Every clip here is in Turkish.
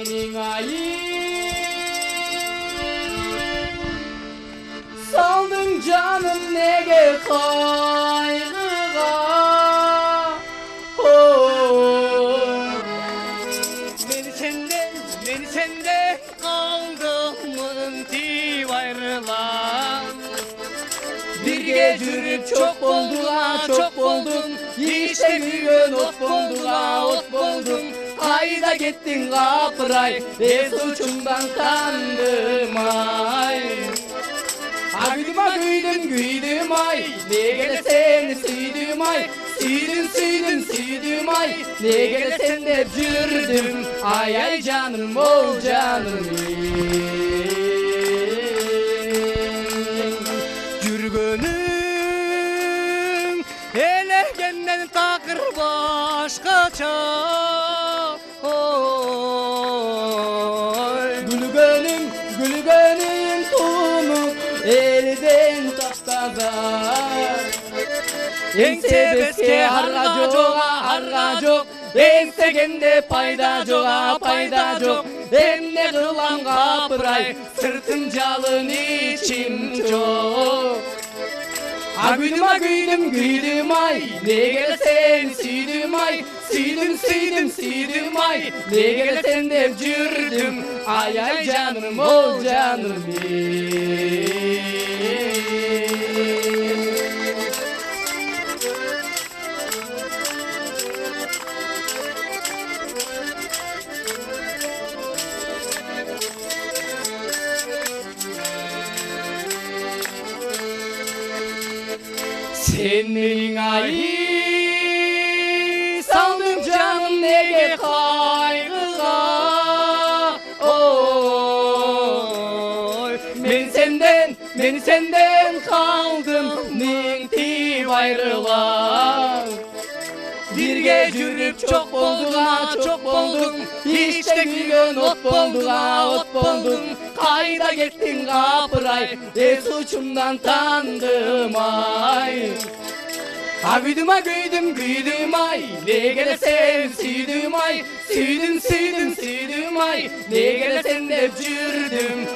senin ayı. Saldın canım nege kaygıga. Oh. Beni senden kaldım inti ayrılan. Birge jürüp çok boldular, çok boldun. İşte bir gün ot boldular, ot boldun. Ayda gittin kapıray, suçumdan kandım ay. Güydüm güydüm güydüm ay, ne gele seni süydüm ay. Süydüm süydüm süydüm ay, ne gele sen de jürdüm. Ay ay canım ol canım. Yürgünüm elegenden takır başkaça. Gülü gönüm tumuk elden taptaza. Ense beske harga çok, ensegende payda joğa payda çok. Emme kılan kapıray, sırtım jalın içim çok. Güydüm güydüm ay, ne gele sen süydüm ay. Süydüm ay, ne gele sen de jürdüm. Ay ay canım ol canım. Senin ayı saldın canım nege kaygıga. Oy, ben senden kaldım ninti ayrılan. Birge jürüp çok boldular, çok boldun. İşte bir gün ot boldular, ot boldun. Kayda gittin kapıray, suçumdan tandım ay. Güydüm güydüm ay, ne gele sen süydüm ay. Süydüm ay, ne gele sen de jürdüm.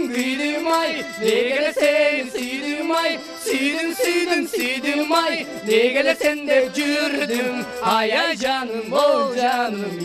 Güydüm ay, ne gele sen süydüm ay. Süydüm ay, ne gele sen de jürdüm. Ay ay canım ol canım.